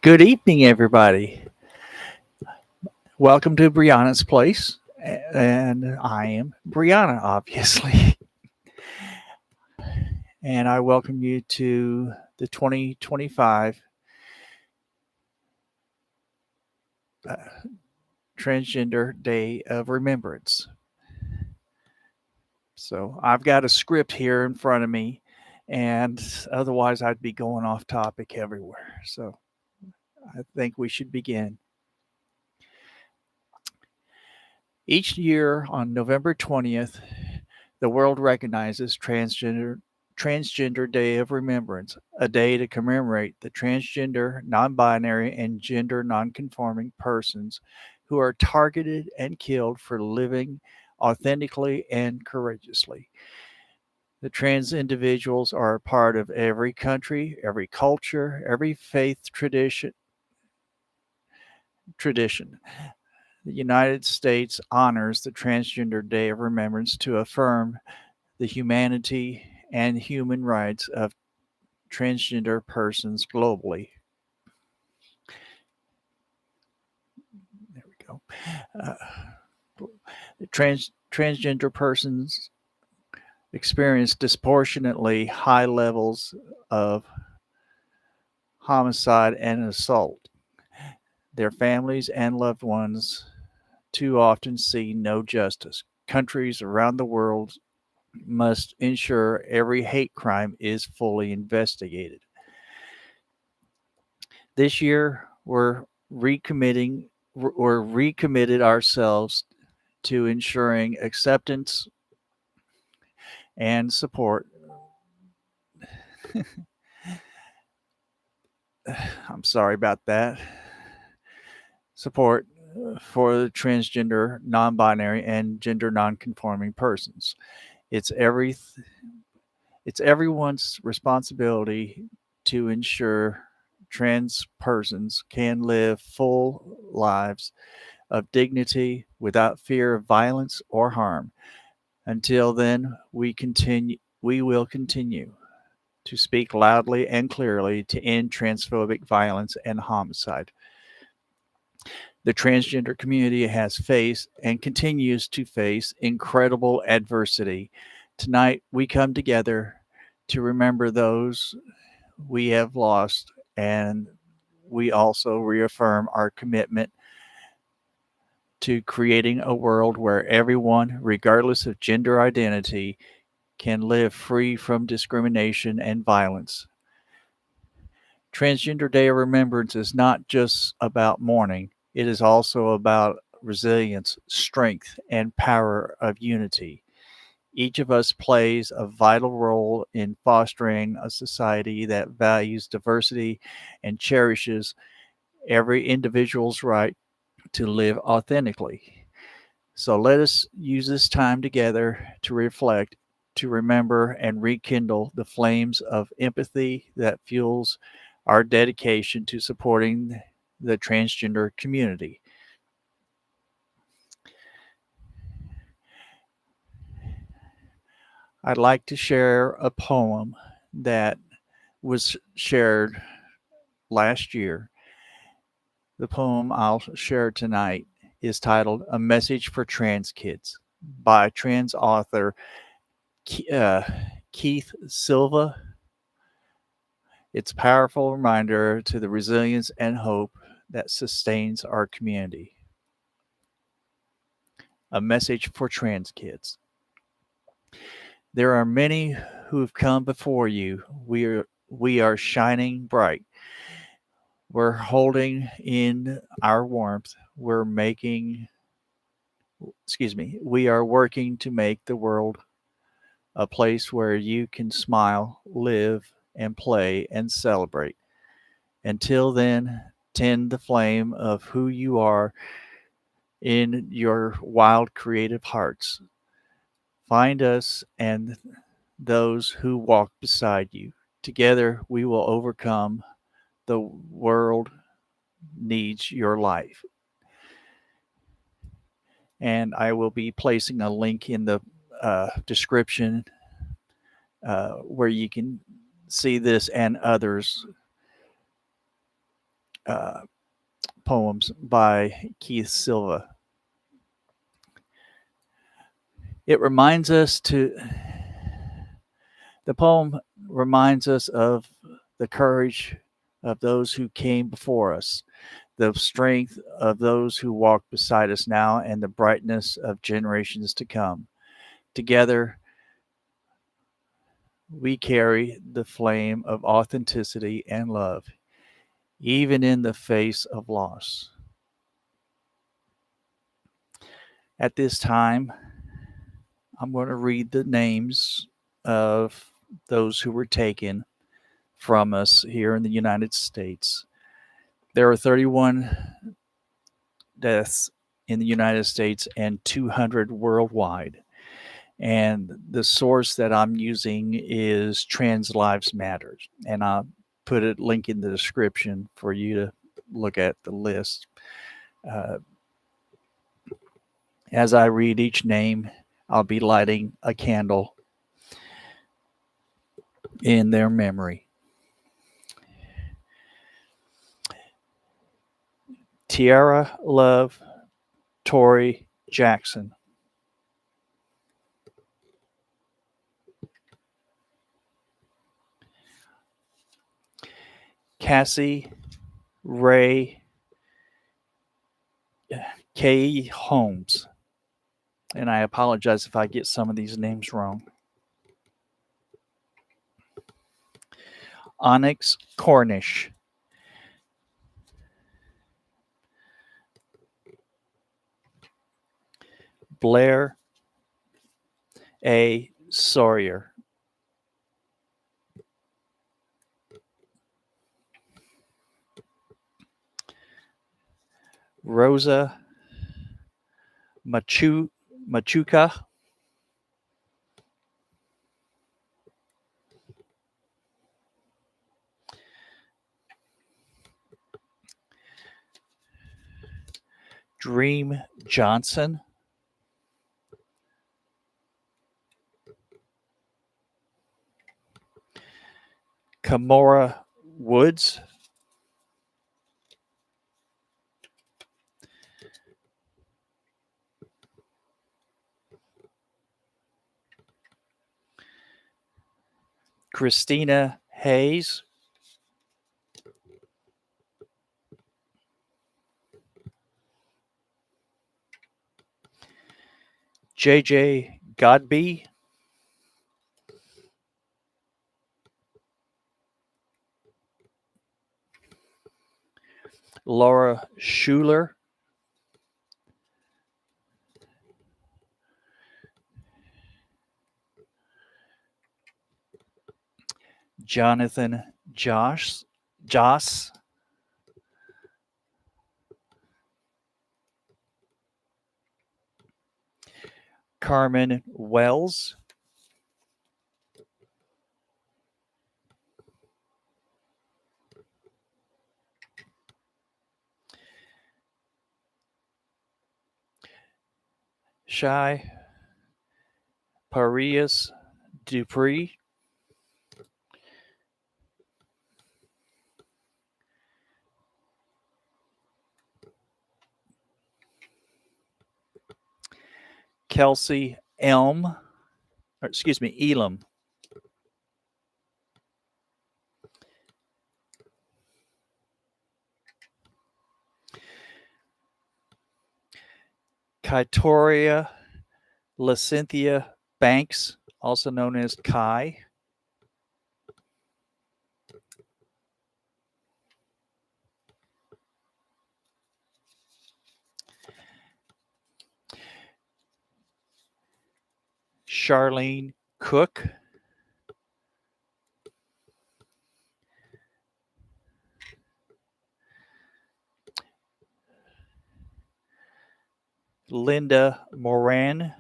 Good evening, everybody. Welcome to Brianna's Place. And I am Brianna, obviously. And I welcome you to the 2025 uh, Transgender Day of Remembrance. So I've got a script here in front of me, and otherwise I'd be going off topic everywhere. So I think we should begin. Each year on November 20th, the world recognizes Transgender Day of Remembrance, a day to commemorate the transgender, non binary, and gender non-conforming persons who are targeted and killed for living authentically and courageously. The trans individuals are a part of every country, every culture, every faith tradition. The United States honors the Transgender Day of Remembrance to affirm the humanity and human rights of transgender persons globally. There we go. Transgender persons experience disproportionately high levels of homicide and assault. Their families and loved ones too often see no justice. Countries around the world must ensure every hate crime is fully investigated. This year, we're recommitted ourselves to ensuring acceptance and support. I'm sorry about that. Support for the transgender, non-binary, and gender non-conforming persons. It's every it's everyone's responsibility to ensure trans persons can live full lives of dignity without fear of violence or harm. Until then, we will continue to speak loudly and clearly to end transphobic violence and homicide. The transgender community has faced and continues to face incredible adversity. Tonight, we come together to remember those we have lost, and we also reaffirm our commitment to creating a world where everyone, regardless of gender identity, can live free from discrimination and violence. Transgender Day of Remembrance is not just about mourning, it is also about resilience, strength, and power of unity. Each of us plays a vital role in fostering a society that values diversity and cherishes every individual's right to live authentically. So let us use this time together to reflect, to remember, and rekindle the flames of empathy that fuels our dedication to supporting the transgender community. I'd like to share a poem that was shared last year. The poem I'll share tonight is titled A Message for Trans Kids by trans author Keath Silva. It's a powerful reminder to the resilience and hope that sustains our community. A message for trans kids. There are many who have come before you. We are shining bright. We're holding in our warmth. We are working to make the world a place where you can smile, live, and play and celebrate. Until then, tend the flame of who you are in your wild creative hearts. Find us and those who walk beside you. Together we will overcome. The world needs your life. And I will be placing a link in the description where you can see this and others uh, poems by Keath Silva. It reminds us to, the poem reminds us of the courage of those who came before us, the strength of those who walk beside us now, and the brightness of generations to come. Together, we carry the flame of authenticity and love, even in the face of loss. At this time, I'm going to read the names of those who were taken from us here in the United States. There are 31 deaths in the United States and 200 worldwide. And the source that I'm using is Trans Lives Matter. And I'll put a link in the description for you to look at the list. Uh, as I read each name, I'll be lighting a candle in their memory. Tiara Love Tori Jackson. Cassie Ray K. Holmes. And I apologize if I get some of these names wrong. Onyx Cornish. Blair A. Sawyer. Rosa Machuca. Dream Johnson. Kamora Woods. Christina Hayes. JJ Godby. Laura Schuler. Jonathan Joss. Carmen Wells. Shai Parias Dupree. Kelsey Elam. Kaitoria Lacynthia Banks, also known as Kai. Charlene Cook. Linda Moran.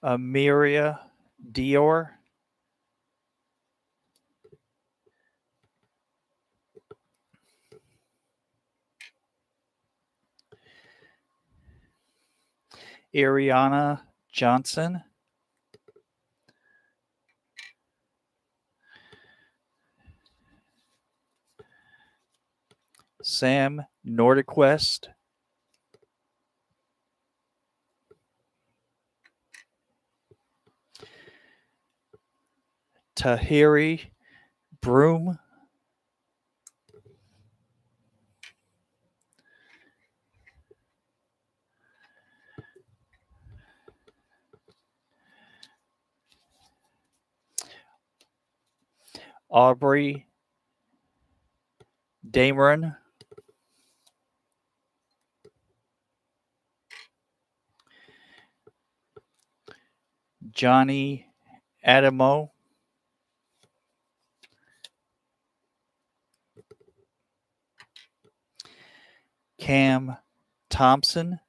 Amiria Dior. Ariana Johnson, Sam Nordiquest, Tahiri Broom, Aubrey Dameron, Johnny Adamo, Cam Thompson,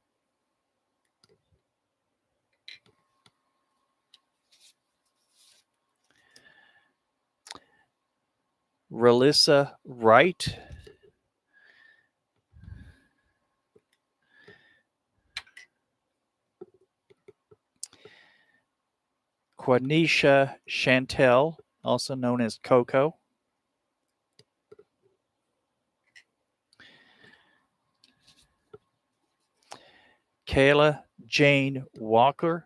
Relissa Wright, Quanisha Chantel, also known as Coco, Kayla Jane Walker,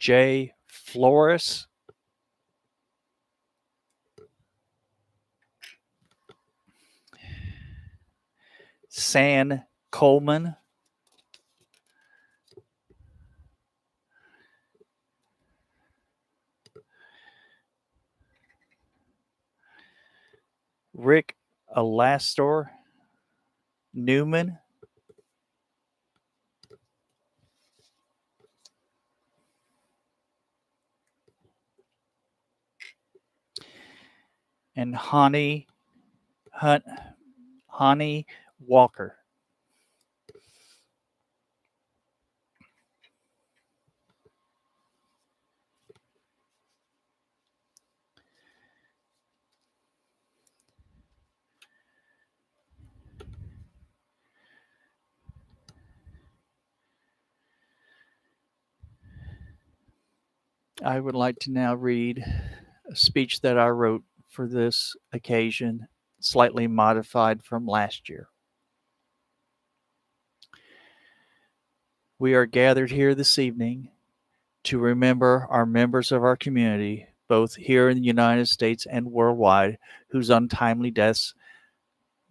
Jay Flores, San Coleman, Rick Alastor Newman, and Hani Walker. I would like to now read a speech that I wrote for this occasion, slightly modified from last year. We are gathered here this evening to remember our members of our community, both here in the United States and worldwide, whose untimely deaths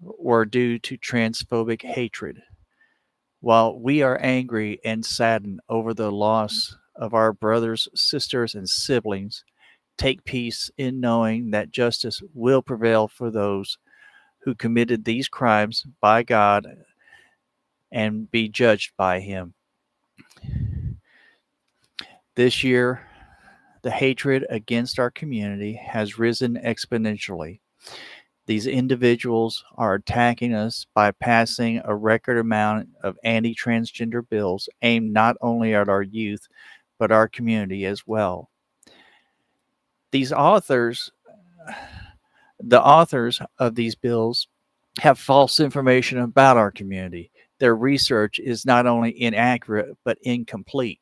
were due to transphobic hatred. While we are angry and saddened over the loss of our brothers, sisters, and siblings, take peace in knowing that justice will prevail for those who committed these crimes by God and be judged by Him. This year, the hatred against our community has risen exponentially. These individuals are attacking us by passing a record amount of anti transgender bills aimed not only at our youth, but our community as well. These authors, the authors of these bills, have false information about our community. Their research is not only inaccurate, but incomplete.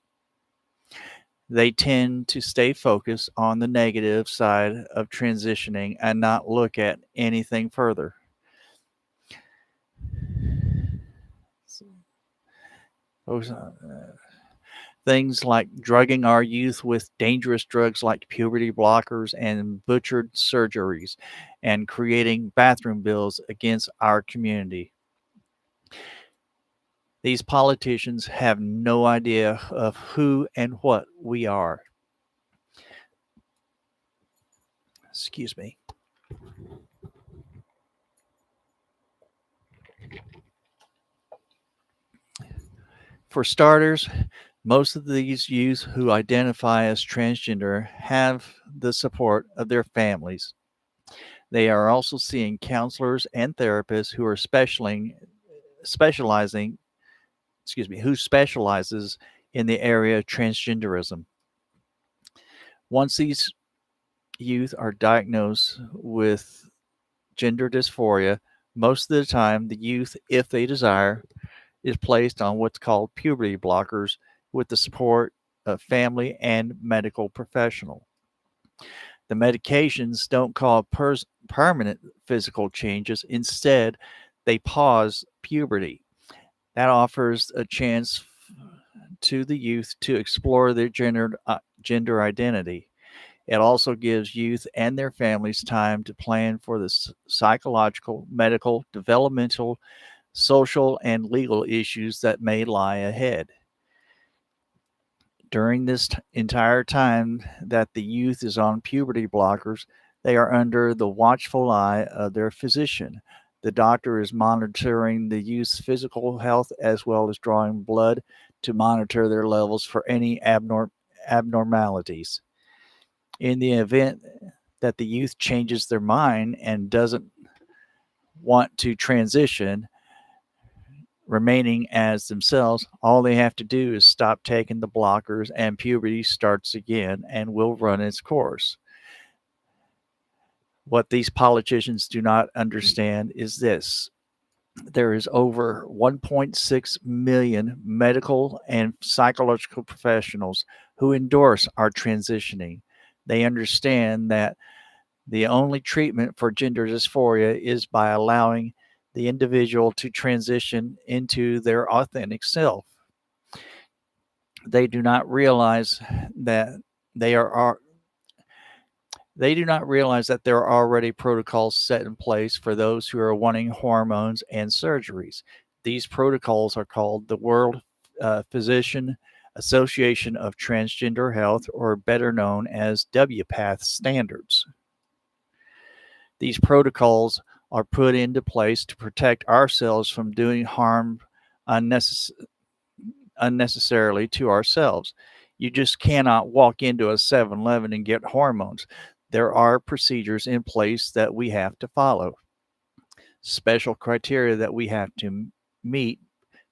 They tend to stay focused on the negative side of transitioning and not look at anything further. Things like drugging our youth with dangerous drugs like puberty blockers and butchered surgeries, and creating bathroom bills against our community. These politicians have no idea of who and what we are. Excuse me. For starters, most of these youth who identify as transgender have the support of their families. They are also seeing counselors and therapists who are specializing, who specializes in the area of transgenderism. Once these youth are diagnosed with gender dysphoria, most of the time the youth, if they desire, is placed on what's called puberty blockers with the support of family and medical professional. The medications don't cause permanent physical changes. Instead, they pause puberty. That offers a chance to the youth to explore their gender identity. It also gives youth and their families time to plan for the psychological, medical, developmental, social, and legal issues that may lie ahead. During this entire time that the youth is on puberty blockers, they are under the watchful eye of their physician. The doctor is monitoring the youth's physical health as well as drawing blood to monitor their levels for any abnormalities. In the event that the youth changes their mind and doesn't want to transition, remaining as themselves, all they have to do is stop taking the blockers and puberty starts again and will run its course. What these politicians do not understand is this: there is over 1.6 million medical and psychological professionals who endorse our transitioning. They understand that the only treatment for gender dysphoria is by allowing the individual to transition into their authentic self. They do not realize that they are they do not realize that there are already protocols set in place for those who are wanting hormones and surgeries. These protocols are called the World Physician Association of Transgender Health, or better known as WPATH standards. These protocols are put into place to protect ourselves from doing harm unnecessarily to ourselves. You just cannot walk into a 7-Eleven and get hormones. There are procedures in place that we have to follow, special criteria that we have to meet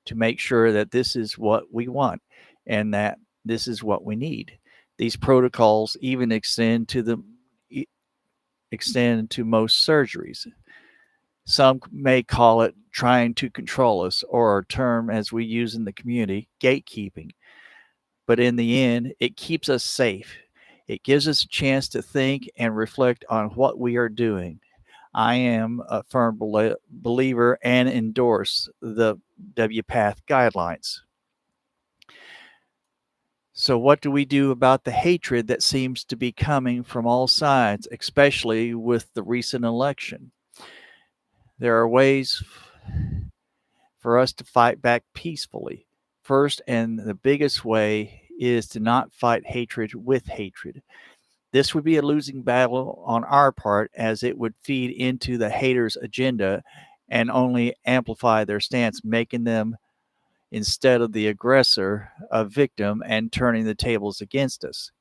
to make sure that this is what we want and that this is what we need. These protocols even extend to most surgeries. Some may call it trying to control us, or a term as we use in the community, gatekeeping. But in the end, it keeps us safe. It gives us a chance to think and reflect on what we are doing. I am a firm believer and endorse the WPATH guidelines. So, what do we do about the hatred that seems to be coming from all sides, especially with the recent election? There are ways for us to fight back peacefully. First, and the biggest way, is to not fight hatred with hatred. This would be a losing battle on our part, as it would feed into the haters' agenda and only amplify their stance, making them, instead of the aggressor, a victim and turning the tables against us.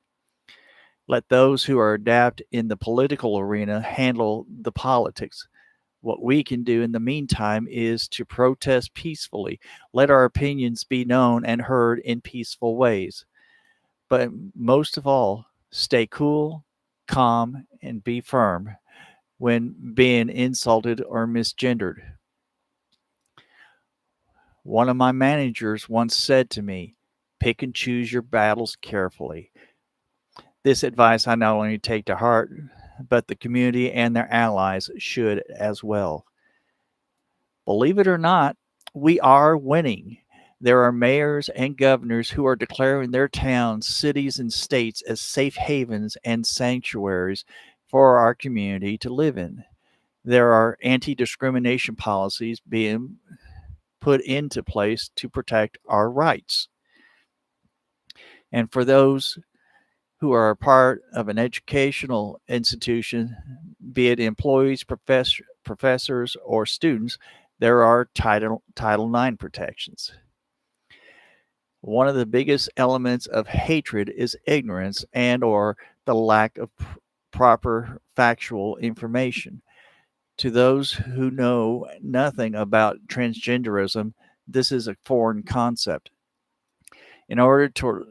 Let those who are adept in the political arena handle the politics. What we can do in the meantime is to protest peacefully. Let our opinions be known and heard in peaceful ways. But most of all, stay cool, calm, and be firm when being insulted or misgendered. One of my managers once said to me, "Pick and choose your battles carefully." This advice I not only take to heart, but the community and their allies should as well. Believe it or not, we are winning. There are mayors and governors who are declaring their towns, cities, and states as safe havens and sanctuaries for our community to live in. There are anti discrimination policies being put into place to protect our rights. And for those who are a part of an educational institution, be it employees, professors, or students, there are Title IX protections. One of the biggest elements of hatred is ignorance and or the lack of proper factual information. To those who know nothing about transgenderism, this is a foreign concept. In order to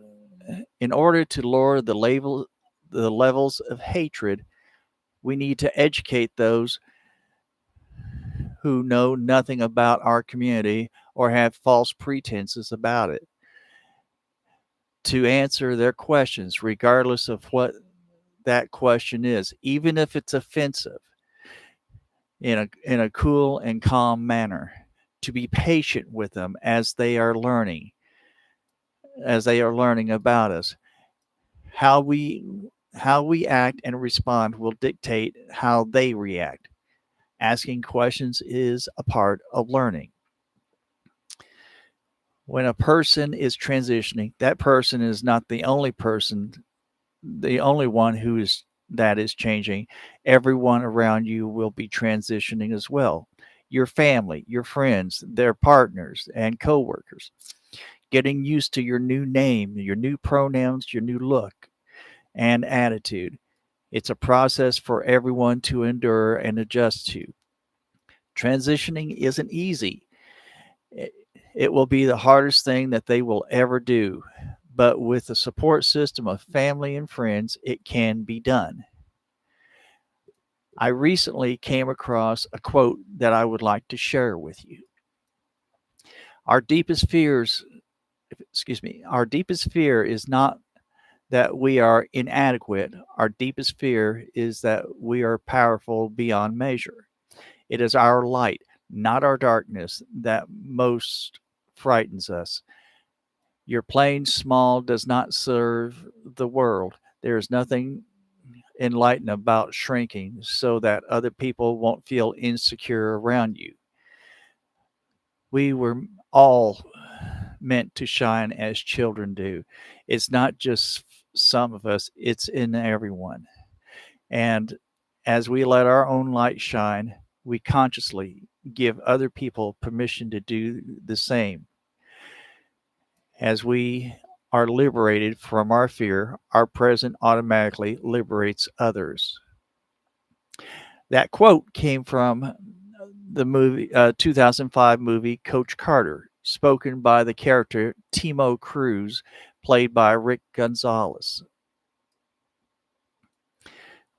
in order to lower the levels of hatred, We need to educate those who know nothing about our community or have false pretenses about it to answer their questions, regardless of what that question is, even if it's offensive, in a cool and calm manner, to be patient with them as they are learning about us. How we act and respond will dictate how they react. Asking questions is a part of learning. When a person is transitioning, that person is not the only one that is changing. Everyone around you will be transitioning as well. Your family, your friends, their partners, and coworkers. Getting used to your new name, your new pronouns, your new look and attitude. It's a process for everyone to endure and adjust to. Transitioning isn't easy. It, it will be the hardest thing that they will ever do. But with a support system of family and friends, it can be done. I recently came across a quote that I would like to share with you. Our deepest fears, our deepest fear is not that we are inadequate. Our deepest fear is that we are powerful beyond measure. It is our light, not our darkness, that most frightens us. Your playing small does not serve the world. There is nothing enlightened about shrinking so that other people won't feel insecure around you. We were all meant to shine as children do. It's not just some of us, it's in everyone. And as we let our own light shine, we consciously give other people permission to do the same. As we are liberated from our fear, our present automatically liberates others. That quote came from the 2005 movie Coach Carter, spoken by the character Timo Cruz, played by Rick Gonzalez.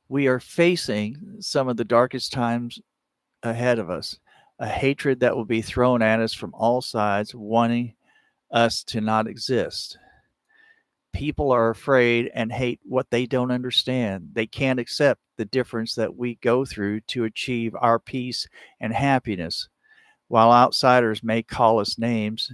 We are facing some of the darkest times ahead of us, a hatred that will be thrown at us from all sides, wanting us to not exist. People are afraid and hate what they don't understand. They can't accept the difference that we go through to achieve our peace and happiness. While outsiders may call us names,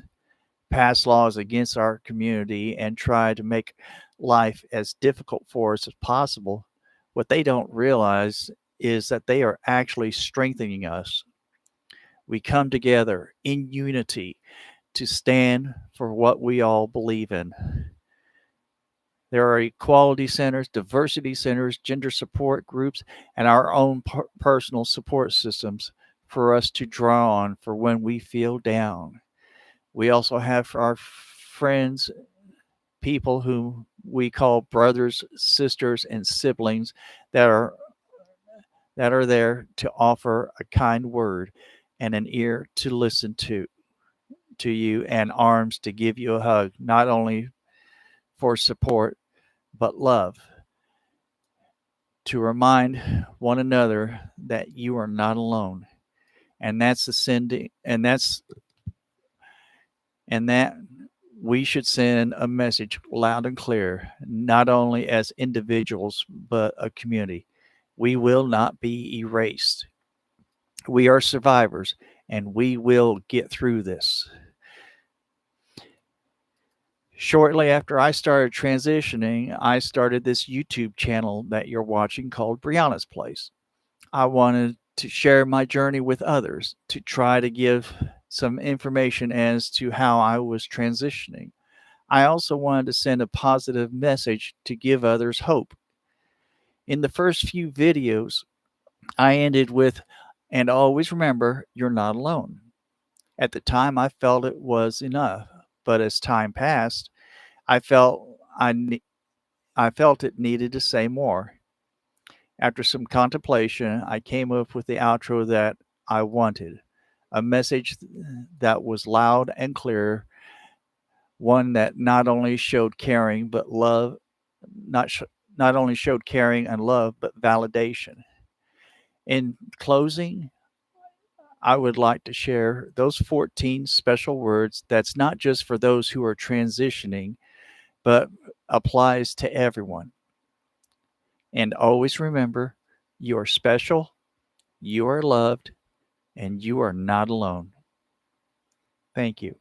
pass laws against our community, and try to make life as difficult for us as possible, what they don't realize is that they are actually strengthening us. We come together in unity to stand for what we all believe in. There are equality centers, diversity centers, gender support groups, and our own personal support systems for us to draw on for when we feel down. We also have our friends, people whom we call brothers, sisters, and siblings that are there to offer a kind word and an ear to listen to you and arms to give you a hug, not only for support but love, to remind one another that you are not alone. And that's the sending and that we should send a message loud and clear, not only as individuals but a community. We will not be erased. We are survivors and we will get through this. Shortly after I started transitioning, I started this YouTube channel that you're watching called Brianna's Place. I wanted to share my journey with others, to try to give some information as to how I was transitioning. I also wanted to send a positive message to give others hope. In the first few videos, I ended with, and always remember, you're not alone. At the time, I felt it was enough, but as time passed, I felt I felt it needed to say more. After some contemplation, I came up with the outro that I wanted, a message that was loud and clear, one that not only showed caring but love, not sh- not only showed caring and love but validation. In closing, I would like to share those 14 special words that's not just for those who are transitioning, but applies to everyone. And always remember, you are special, you are loved, and you are not alone. Thank you.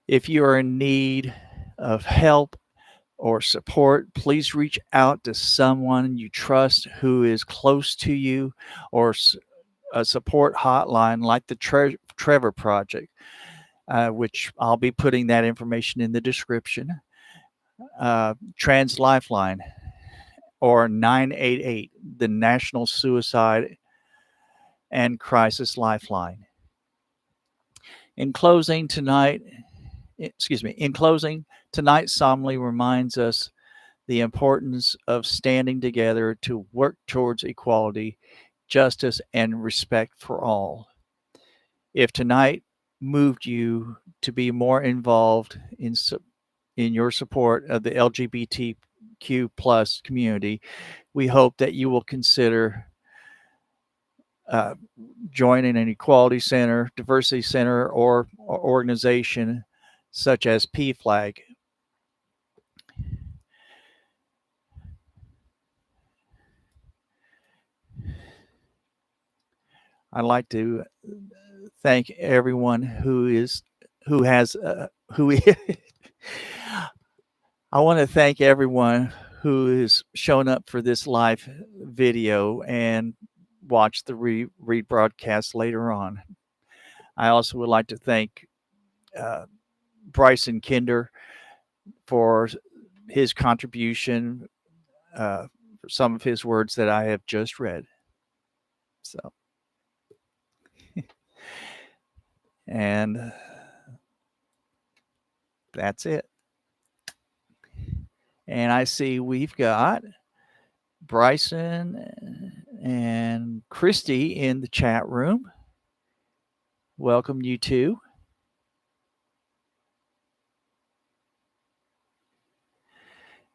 If you are in need of help or support, please reach out to someone you trust who is close to you, or a support hotline like the Trevor Project, which I'll be putting that information in the description. Trans Lifeline or 988, the National Suicide and Crisis Lifeline. In closing, tonight solemnly reminds us the importance of standing together to work towards equality, justice, and respect for all. If tonight moved you to be more involved in your support of the LGBTQ plus community, we hope that you will consider uh, joining an equality center, diversity center, or organization such as PFLAG. I'd like to thank everyone who has who I want to thank everyone who has shown up for this live video and watch the rebroadcast later on. I also would like to thank uh, Bryson Kinder for his contribution, for some of his words that I have just read. So, and that's it. And I see we've got Bryson and Christy in the chat room. Welcome, you two.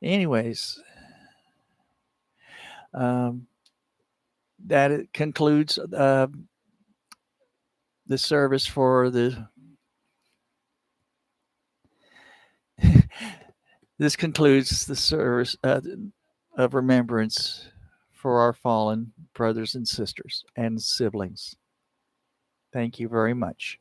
Anyways, that concludes the service for the. This concludes the service of remembrance for our fallen brothers and sisters and siblings. Thank you very much.